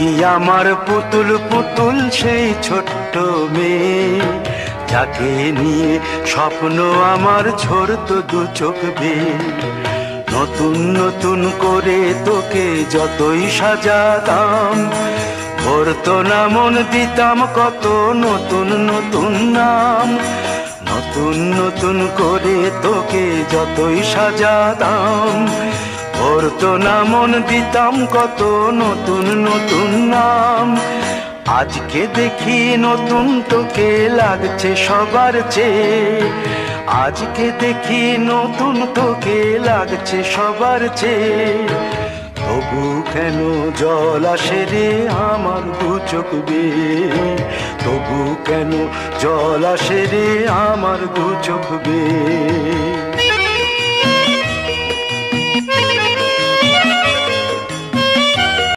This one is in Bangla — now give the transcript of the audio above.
কি আমার পুতুল পুতুল সেই ছোট্ট মেয়ে, যাকে নিয়ে স্বপ্ন আমার ঝরতো দু চোখ বেয়ে। নতুন নতুন করে তোকে যতই সাজাতাম, ভরতো না মন, দিতাম কত নতুন নতুন নাম। নতুন নতুন করে তোকে যতই সাজাতাম, ভরতো না মন, দিতাম কত নতুন নতুন নাম। আজকে দেখি নতুন তোকে লাগছে সবার চেয়ে, আজকে দেখি নতুন তোকে লাগছে সবার চেয়ে। তবু কেন জল আসে রে আমার দু চোখ বেয়ে, তবু কেন জল আসে রে আমার দু চোখ বেয়ে।